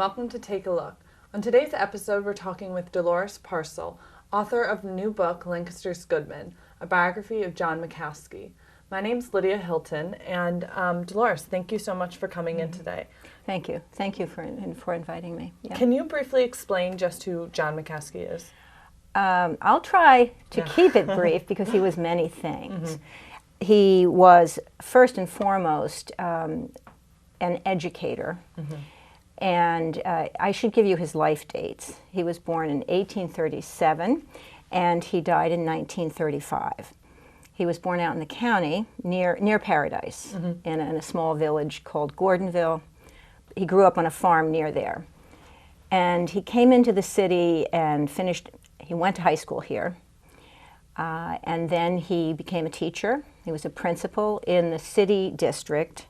welcome to Take a Look. On today's episode, we're talking with Dolores Parsil, author of the new book, Lancaster's Goodman, a biography of John McCaskey. My name's Lydia Hilton, and Dolores, thank you so much for coming in today. Thank you. Thank you for inviting me. Yeah. Can you briefly explain just who John McCaskey is? I'll try to keep it brief because he was many things. He was, first and foremost, an educator. And I should give you his life dates. He was born in 1837, and he died in 1935. He was born out in the county near Paradise, in a small village called Gordonville. He grew up on a farm near there. And he came into the city and he went to high school here. And then he became a teacher. He was a principal in the city district,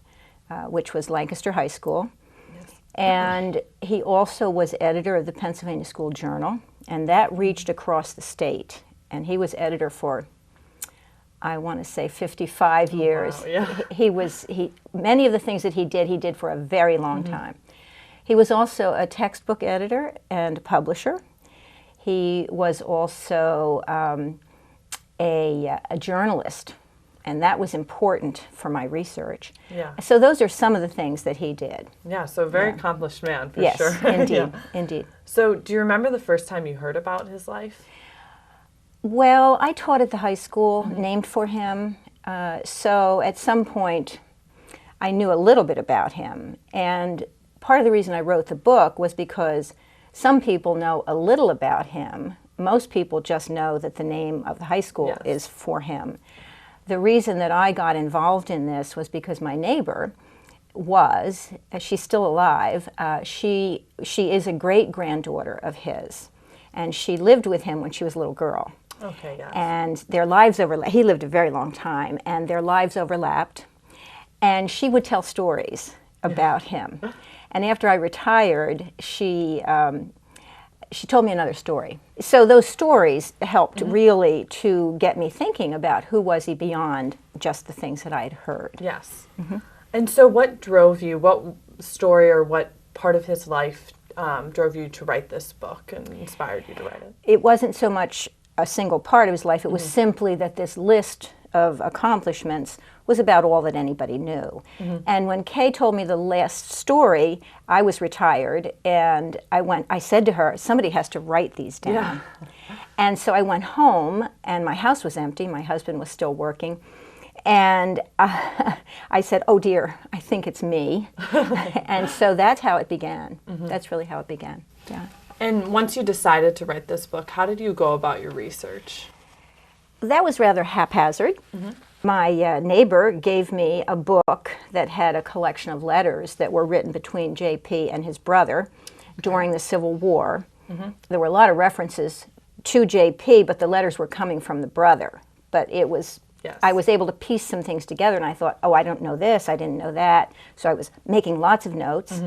which was Lancaster High School. And he also was editor of the Pennsylvania School Journal, and that reached across the state. And he was editor for, I want to say, 55 years. Wow, yeah. Many of the things that he did for a very long time. He was also a textbook editor and publisher. He was also a journalist, and that was important for my research. Yeah. So those are some of the things that he did. Yeah, so a very accomplished man, for Yes, sure. indeed, indeed. So do you remember the first time you heard about his life? Well, I taught at the high school named for him, so at some point I knew a little bit about him. And part of the reason I wrote the book was because some people know a little about him. Most people just know that the name of the high school is for him. The reason that I got involved in this was because my neighbor she's still alive, she is a great-granddaughter of his, and she lived with him when she was a little girl. Okay, yes. And their lives overlapped. He lived a very long time, and their lives overlapped, and she would tell stories about him. And after I retired, she told me another story. So those stories helped really to get me thinking about who was he beyond just the things that I had heard. Yes. And so what story or what part of his life drove you to write this book and inspired you to write it? It wasn't so much a single part of his life, it was simply that this list of accomplishments was about all that anybody knew. And when Kay told me the last story, I was retired, and I said to her, somebody has to write these down. Yeah. And so I went home, and my house was empty, my husband was still working, and I said, oh dear, I think it's me. And so that's how it began. That's really how it began. Yeah. And once you decided to write this book, how did you go about your research? That was rather haphazard. My neighbor gave me a book that had a collection of letters that were written between J.P. and his brother during the Civil War. There were a lot of references to J.P., but the letters were coming from the brother. But I was able to piece some things together, and I thought, oh, I don't know this, I didn't know that. So I was making lots of notes.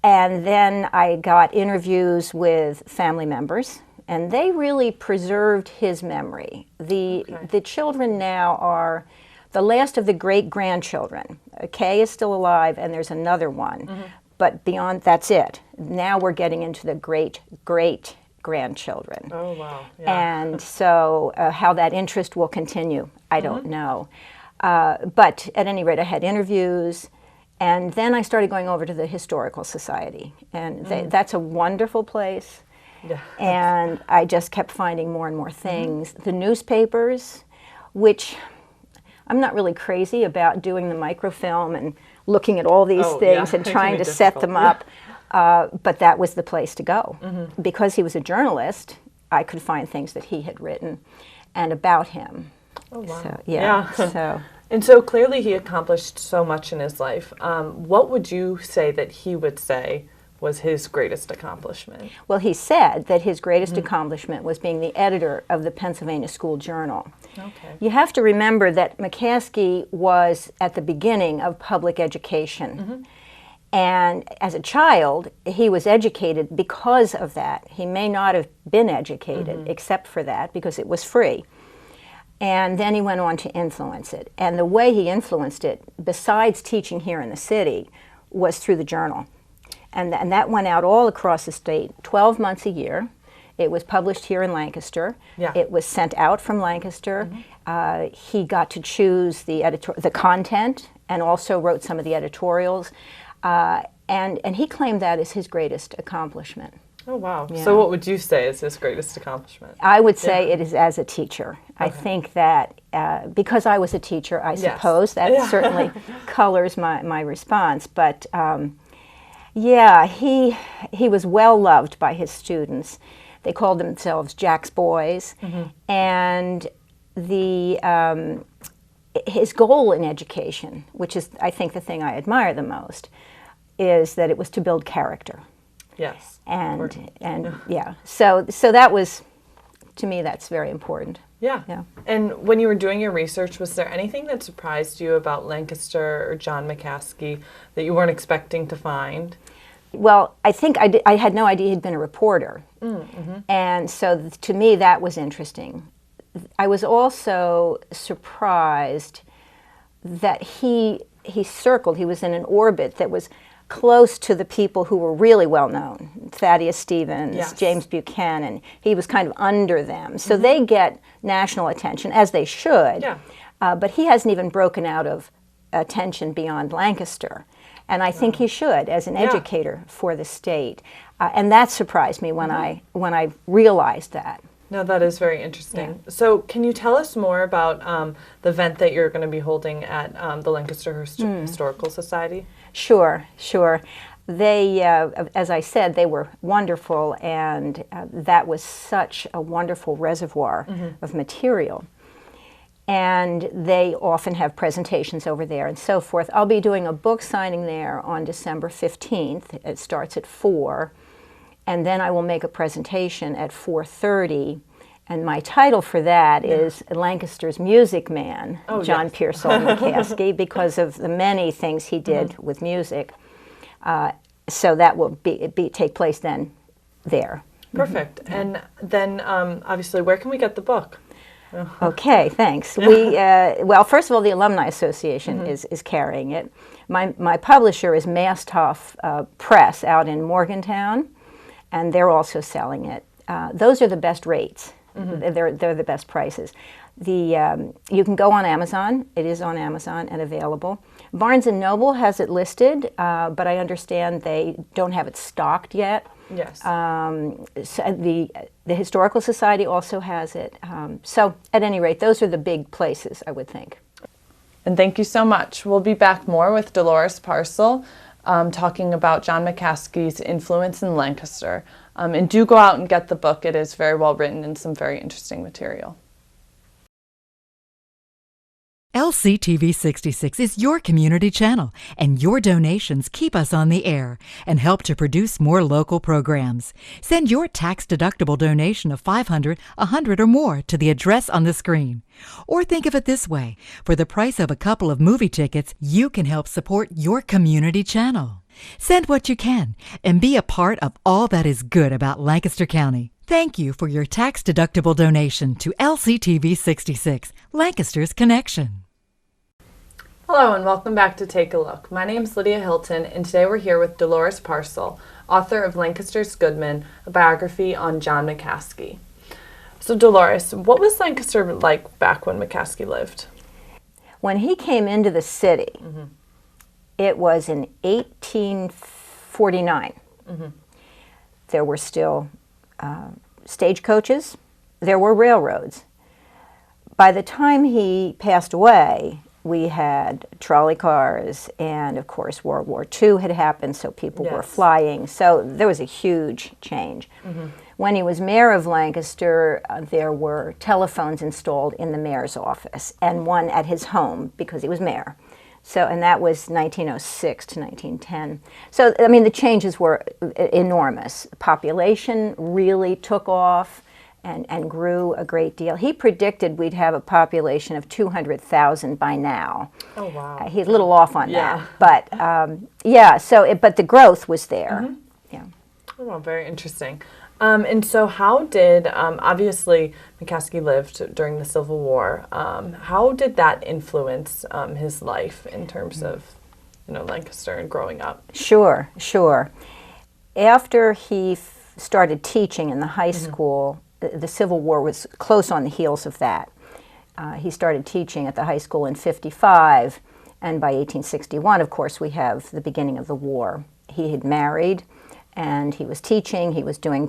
And then I got interviews with family members, and they really preserved his memory. The children now are the last of the great-grandchildren. Kay is still alive, and there's another one. But beyond, that's it. Now we're getting into the great-great-grandchildren. Oh, wow. Yeah. And so how that interest will continue, I don't know. But at any rate, I had interviews. And then I started going over to the Historical Society, and that's a wonderful place. Yeah. And I just kept finding more and more things. The newspapers, which I'm not really crazy about doing the microfilm and looking at all these things and trying to set them up, but that was the place to go. Because he was a journalist, I could find things that he had written and about him. Oh, wow. So, yeah. And so clearly he accomplished so much in his life. What would you say that he would say was his greatest accomplishment? Well, he said that his greatest accomplishment was being the editor of the Pennsylvania School Journal. Okay. You have to remember that McCaskey was at the beginning of public education. And as a child, he was educated because of that. He may not have been educated except for that, because it was free. And then he went on to influence it. And the way he influenced it, besides teaching here in the city, was through the journal. and that went out all across the state, 12 months a year. It was published here in Lancaster. Yeah. It was sent out from Lancaster. He got to choose the content and also wrote some of the editorials. And he claimed that as his greatest accomplishment. Oh, wow. Yeah. So what would you say is his greatest accomplishment? I would say it is as a teacher. I think that because I was a teacher, I suppose that certainly colors my response. But yeah, he was well loved by his students. They called themselves Jack's Boys, and his goal in education, which is I think the thing I admire the most, is that it was to build character. Yes. And yeah, so that was, to me, that's very important. Yeah. And when you were doing your research, was there anything that surprised you about Lancaster or John McCaskey that you weren't expecting to find? Well, I think I had no idea he'd been a reporter. And so to me, that was interesting. I was also surprised that he was in an orbit that was close to the people who were really well known, Thaddeus Stevens, James Buchanan. He was kind of under them. So they get national attention, as they should. Yeah. But he hasn't even broken out of attention beyond Lancaster. And I think he should, as an educator for the state. And that surprised me when I realized that. No, that is very interesting. So can you tell us more about the event that you're going to be holding at the Lancaster Historical Society? Sure. They, as I said, they were wonderful, and that was such a wonderful reservoir of material. And they often have presentations over there and so forth. I'll be doing a book signing there on December 15th. It starts at 4. And then I will make a presentation at 4:30. And my title for that is Lancaster's Music Man, John Piersol McCaskey, because of the many things he did with music. So that will take place then there. Perfect. And then, obviously, where can we get the book? Okay, thanks. Well, first of all, the Alumni Association is carrying it. My publisher is Masthoff Press out in Morgantown, and they're also selling it. Those are the best rates. They're the best prices. You can go on Amazon. It is on Amazon and available. Barnes & Noble has it listed, but I understand they don't have it stocked yet. Yes. So the Historical Society also has it. So at any rate, those are the big places, I would think. And thank you so much. We'll be back more with Dolores Parsil talking about John McCaskey's influence in Lancaster. And do go out and get the book. It is very well written and some very interesting material. LCTV 66 is your community channel, and your donations keep us on the air and help to produce more local programs. Send your tax-deductible donation of $500, $100, or more to the address on the screen. Or think of it this way: for the price of a couple of movie tickets, you can help support your community channel. Send what you can and be a part of all that is good about Lancaster County. Thank you for your tax-deductible donation to LCTV 66, Lancaster's Connection. Hello and welcome back to Take a Look. My name is Lydia Hilton, and today we're here with Dolores Parsil, author of Lancaster's Goodman, a biography on John McCaskey. So Dolores, what was Lancaster like back when McCaskey lived? When he came into the city, it was in 1849. There were still stagecoaches. There were railroads. By the time he passed away, we had trolley cars, and of course World War II had happened, so people were flying. So there was a huge change. When he was mayor of Lancaster, there were telephones installed in the mayor's office and one at his home because he was mayor. So, and that was 1906 to 1910. So, I mean, the changes were enormous. Population really took off and grew a great deal. He predicted we'd have a population of 200,000 by now. Oh, wow. He's a little off on that. But, but the growth was there. Yeah. Oh, well, very interesting. And so how did, obviously, McCaskey lived during the Civil War. How did that influence his life in terms of, Lancaster and growing up? Sure. after he started teaching in the high school, the Civil War was close on the heels of that. He started teaching at the high school in 55, and by 1861, of course, we have the beginning of the war. He had married, and he was teaching, he was doing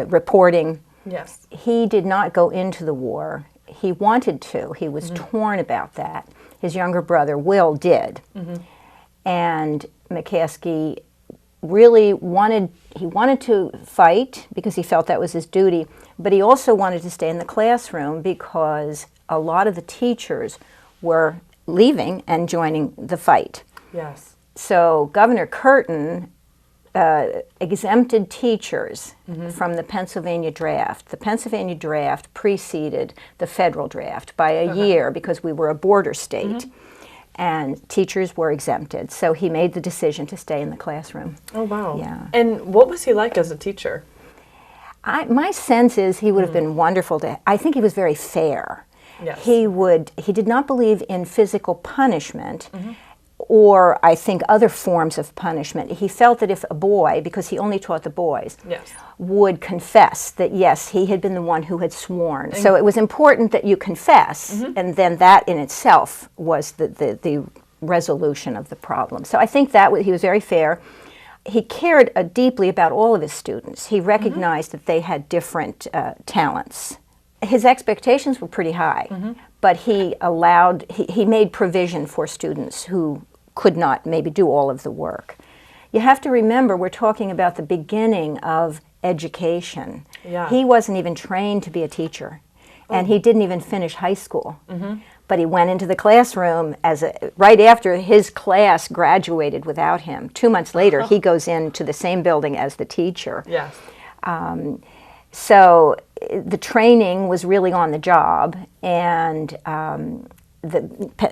reporting. Yes. He did not go into the war. He wanted to. He was torn about that. His younger brother, Will, did. And McCaskey really wanted to fight because he felt that was his duty, but he also wanted to stay in the classroom because a lot of the teachers were leaving and joining the fight. Yes. So Governor Curtin exempted teachers from the Pennsylvania draft. The Pennsylvania draft preceded the federal draft by a year because we were a border state. And teachers were exempted. So he made the decision to stay in the classroom. Oh, wow. Yeah. And what was he like as a teacher? My sense is he would have been wonderful I think he was very fair. Yes. He did not believe in physical punishment or I think other forms of punishment. He felt that if a boy, because he only taught the boys, Yes. would confess that yes, he had been the one who had sworn. So it was important that you confess, and then that in itself was the resolution of the problem. So I think that he was very fair. He cared deeply about all of his students. He recognized that they had different talents. His expectations were pretty high, but he made provision for students who could not maybe do all of the work. You have to remember, we're talking about the beginning of education. Yeah. He wasn't even trained to be a teacher, and he didn't even finish high school. But he went into the classroom right after his class graduated without him. 2 months later, he goes into the same building as the teacher. Yes. So the training was really on the job, and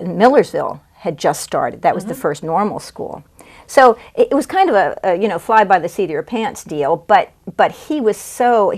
Millersville had just started. That was the first normal school. So it was kind of a fly by the seat of your pants deal, but he was so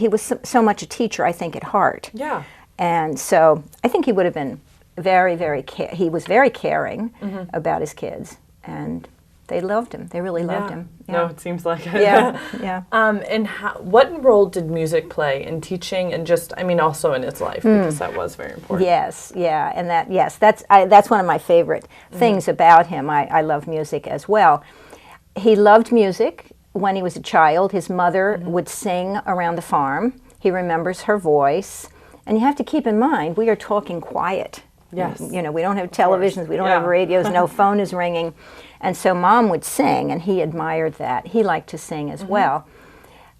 much a teacher, I think, at heart. Yeah. And so I think he would have been very, very he was very caring about his kids, and they loved him. They really loved him. Yeah. No, it seems like it. Yeah, yeah. And what role did music play in teaching and also in his life, because that was very important. Yes, yeah, and that's one of my favorite things about him. I love music as well. He loved music when he was a child. His mother would sing around the farm. He remembers her voice. And you have to keep in mind, we are talking quiet. Yes. We don't have televisions, we don't have radios, no phone is ringing. And so Mom would sing, and he admired that. He liked to sing as well.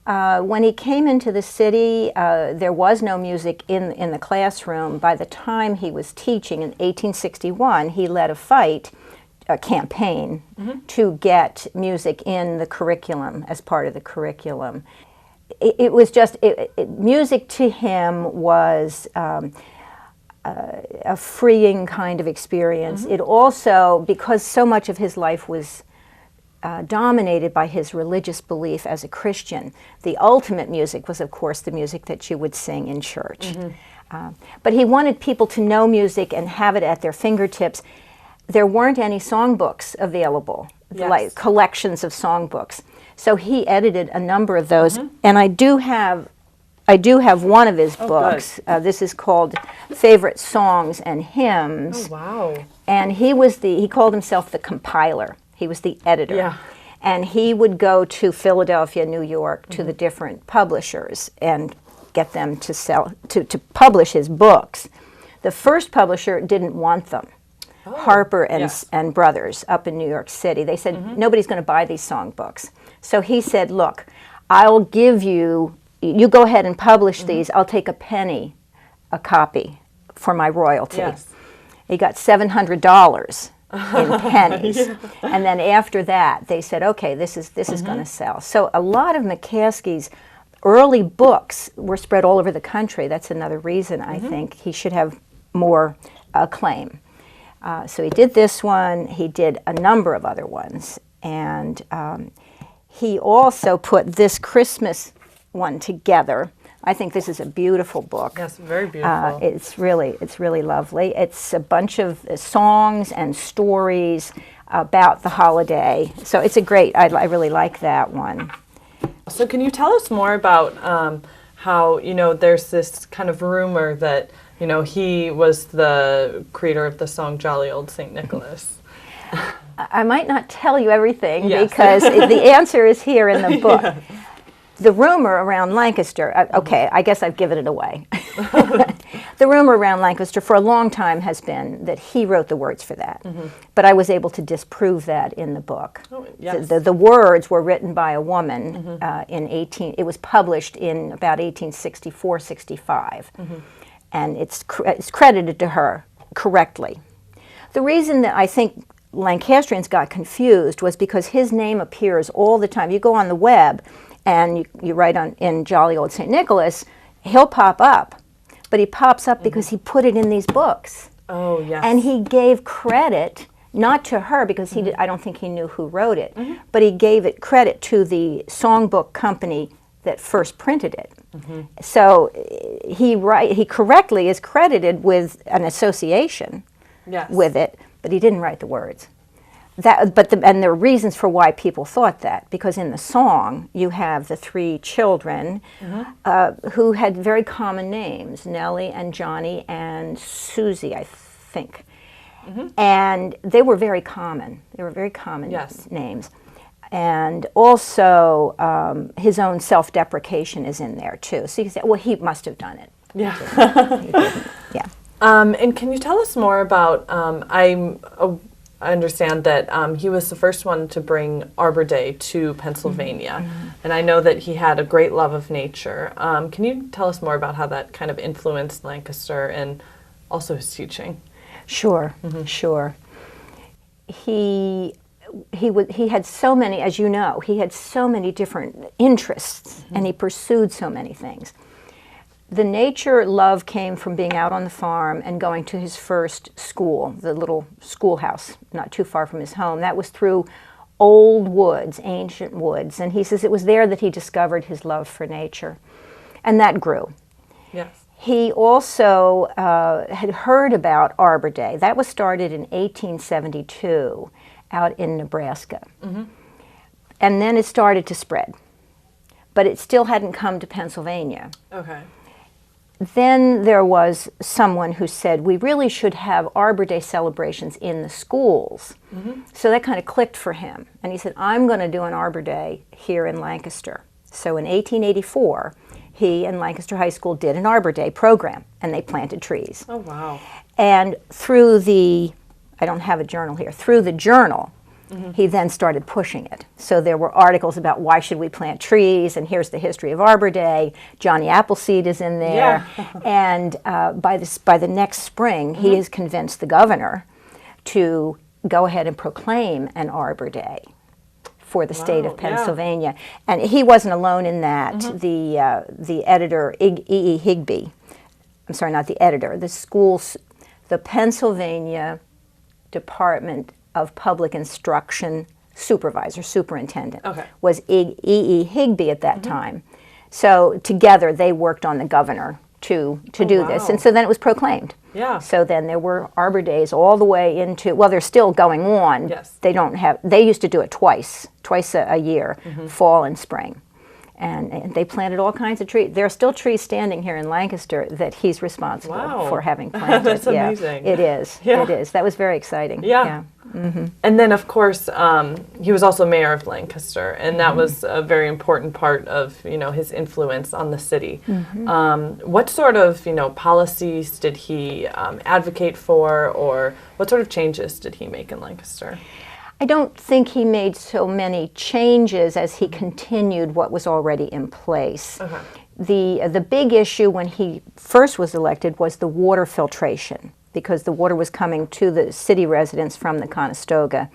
When he came into the city, there was no music in the classroom. By the time he was teaching in 1861, he led a campaign to get music in the curriculum as part of the curriculum. It was just, music to him was a freeing kind of experience. It also, because so much of his life was dominated by his religious belief as a Christian, the ultimate music was, of course, the music that you would sing in church. But he wanted people to know music and have it at their fingertips. There weren't any songbooks available, like collections of songbooks. So he edited a number of those, and I do have one of his books. This is called Favorite Songs and Hymns. Oh, wow. And he called himself the compiler. He was the editor. Yeah. And he would go to Philadelphia, New York, to the different publishers and get them to publish his books. The first publisher didn't want them. Harper and Brothers up in New York City. They said, nobody's going to buy these songbooks. So he said, look, I'll give you go ahead and publish these. I'll take a penny a copy for my royalty. Yes. He got $700 in pennies. And then after that, they said, okay, this is going to sell. So a lot of McCaskey's early books were spread all over the country. That's another reason I think he should have more acclaim. So he did this one. He did a number of other ones. And he also put this Christmas one together. I think this is a beautiful book. Yes, very beautiful. It's really lovely. It's a bunch of songs and stories about the holiday. So it's a great, I really like that one. So can you tell us more about how, there's this kind of rumor that, he was the creator of the song Jolly Old St. Nicholas? I might not tell you everything Yes. because the answer is here in the book. Yeah. The rumor around Lancaster, okay, I guess I've given it away. The rumor around Lancaster for a long time has been that he wrote the words for that. But I was able to disprove that in the book. Oh, yes. The words were written by a woman it was published in about 1864-65. And it's credited to her correctly. The reason that I think Lancastrians got confused was because his name appears all the time. You go on the web and you write in Jolly Old St. Nicholas, he'll pop up. But he pops up because he put it in these books. Oh, yes. And he gave credit, not to her, because I don't think he knew who wrote it, but he gave it credit to the songbook company that first printed it. So he correctly is credited with an association with it, but he didn't write the words. And there are reasons for why people thought that, because in the song you have the three children who had very common names, Nellie and Johnny and Susie, I think. And they were very common. They were very common names. And also his own self-deprecation is in there too. So you can say, well, he must have done it. Yeah. He didn't. Yeah. And can you tell us more about, I understand that he was the first one to bring Arbor Day to Pennsylvania, and I know that he had a great love of nature. Can you tell us more about how that kind of influenced Lancaster and also his teaching? Sure, sure. He had so many, as you know, he had so many different interests, and he pursued so many things. The nature love came from being out on the farm and going to his first school, the little schoolhouse not too far from his home. That was through old woods, ancient woods, and he says it was there that he discovered his love for nature, and that grew. Yes. He also had heard about Arbor Day. That was started in 1872 out in Nebraska. And then it started to spread, but it still hadn't come to Pennsylvania. Okay. Then there was someone who said, we really should have Arbor Day celebrations in the schools. So that kind of clicked for him. And he said, I'm going to do an Arbor Day here in Lancaster. So in 1884, he and Lancaster High School did an Arbor Day program, and they planted trees. Oh, wow. And through I don't have a journal here, through the journal, he then started pushing it. So there were articles about why should we plant trees, and here's the history of Arbor Day. Johnny Appleseed is in there. Yeah. And by the next spring, he has convinced the governor to go ahead and proclaim an Arbor Day for the state of Pennsylvania. And he wasn't alone in that. The editor, E.E. Higby, I'm sorry, not the editor, the Pennsylvania Department of Public Instruction superintendent, was E.E. Higby at that time. So together they worked on the governor to do this. And so then it was proclaimed. Yeah. So then there were Arbor Days all the way into, well, they're still going on. Yes. They used to do it twice a year, fall and spring. And they planted all kinds of trees. There are still trees standing here in Lancaster that he's responsible for having planted. That's amazing. It is. Yeah. It is. That was very exciting. Yeah. And then, of course, he was also mayor of Lancaster, and that was a very important part of his influence on the city. What sort of policies did he advocate for, or what sort of changes did he make in Lancaster? I don't think he made so many changes as he continued what was already in place. The big issue when he first was elected was the water filtration, because the water was coming to the city residents from the Conestoga,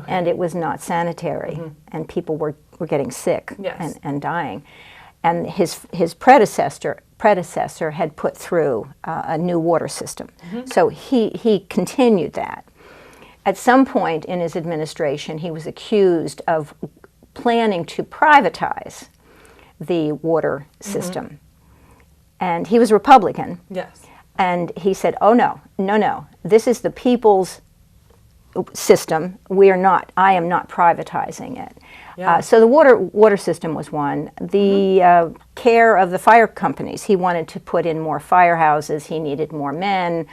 and it was not sanitary, and people were getting sick and dying. And his predecessor had put through a new water system. So he continued that. At some point in his administration, he was accused of planning to privatize the water system. And he was Republican. Yes. And he said, oh, no, this is the people's system. I am not privatizing it. Yeah. So the water system was one. The care of the fire companies. He wanted to put in more firehouses. He needed more men,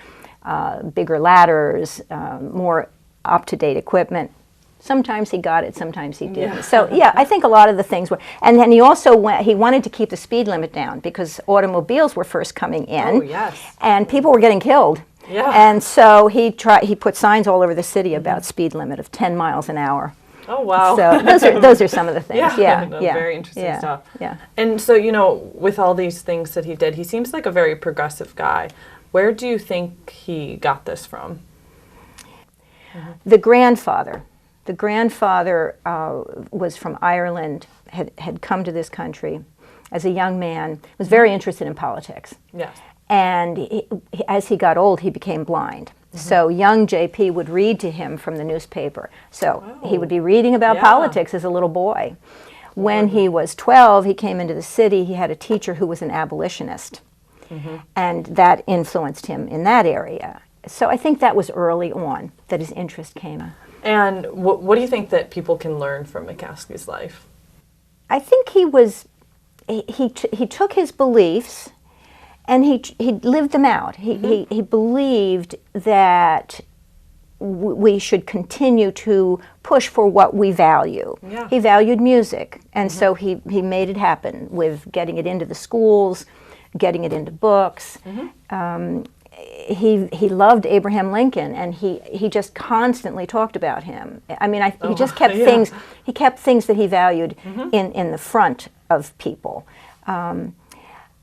bigger ladders, more up-to-date equipment. Sometimes he got it, sometimes he didn't. Yeah. So yeah, I think a lot of the things were. And then he also he wanted to keep the speed limit down because automobiles were first coming in. Oh, yes. And people were getting killed. Yeah. And so he put signs all over the city about speed limit of 10 miles an hour. Oh, wow. So those are some of the things. Yeah. Very interesting stuff. Yeah. And so, you know, with all these things that he did, he seems like a very progressive guy. Where do you think he got this from? The grandfather was from Ireland, had come to this country as a young man, was very interested in politics. Yes. And as he got old, he became blind. So young JP would read to him from the newspaper. So he would be reading about politics as a little boy. When he was 12, he came into the city. He had a teacher who was an abolitionist. And that influenced him in that area. So I think that was early on that his interest came. And what do you think that people can learn from McCaskey's life? I think he took his beliefs and he lived them out. He believed that we should continue to push for what we value. Yeah. He valued music, and so he made it happen with getting it into the schools, getting it into books. He loved Abraham Lincoln, and he just constantly talked about him. I mean, he just kept things. He kept things that he valued in the front of people.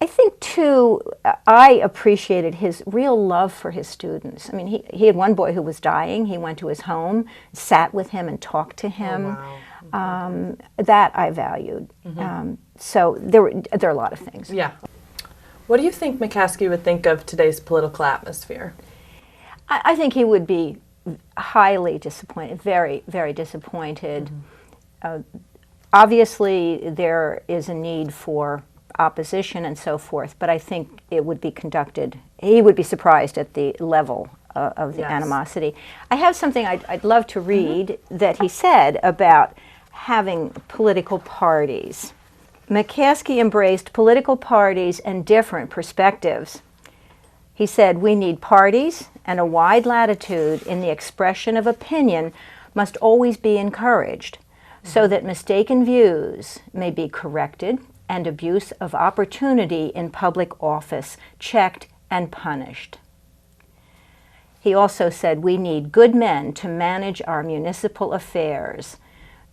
I think too, I appreciated his real love for his students. I mean, he had one boy who was dying. He went to his home, sat with him, and talked to him. Oh, wow. That I valued. So there are a lot of things. Yeah. What do you think McCaskey would think of today's political atmosphere? I think he would be highly disappointed, very, very disappointed. Obviously, there is a need for opposition and so forth, but I think it would be conducted. He would be surprised at the level of the animosity. I have something I'd love to read that he said about having political parties. McCaskey embraced political parties and different perspectives. He said, "We need parties, and a wide latitude in the expression of opinion must always be encouraged, so that mistaken views may be corrected and abuse of opportunity in public office checked and punished." He also said, "We need good men to manage our municipal affairs.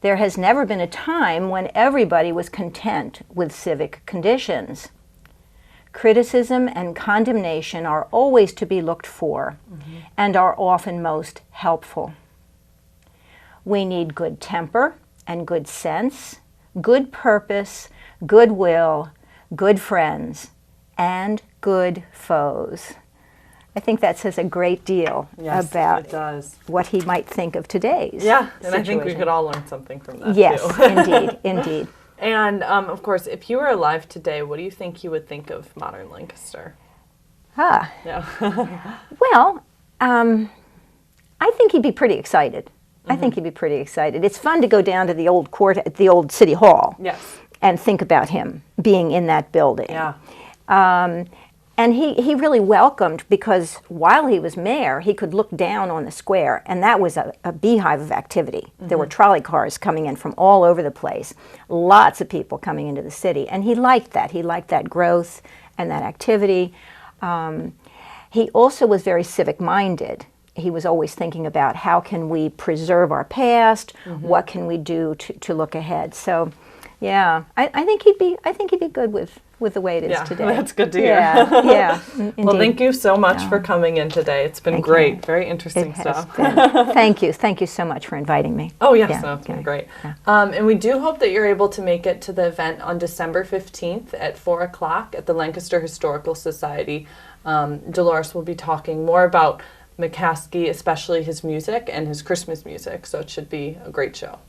There has never been a time when everybody was content with civic conditions. Criticism and condemnation are always to be looked for and are often most helpful. We need good temper and good sense, good purpose, goodwill, good friends, and good foes." I think that says a great deal about it does. what he might think of today's and situation. I think we could all learn something from that, Yes, too. indeed. And, of course, if you were alive today, what do you think you would think of modern Lancaster? Yeah. Well, I think he'd be pretty excited. I think he'd be pretty excited. It's fun to go down to the old court at the old city hall and think about him being in that building. Yeah. And he really welcomed, because while he was mayor, he could look down on the square, and that was a beehive of activity. There were trolley cars coming in from all over the place, lots of people coming into the city, and he liked that. He liked that growth and that activity. He also was very civic-minded. He was always thinking about how can we preserve our past, what can we do to look ahead. So, yeah, I think he'd be good with the way it is today. That's good to hear. Yeah, Well, thank you so much for coming in today. It's been great. Very interesting stuff. Thank you so much for inviting me. Oh, yes, it's been great. And we do hope that you're able to make it to the event on December 15th at 4 o'clock at the Lancaster Historical Society. Dolores will be talking more about McCaskey, especially his music and his Christmas music, so it should be a great show.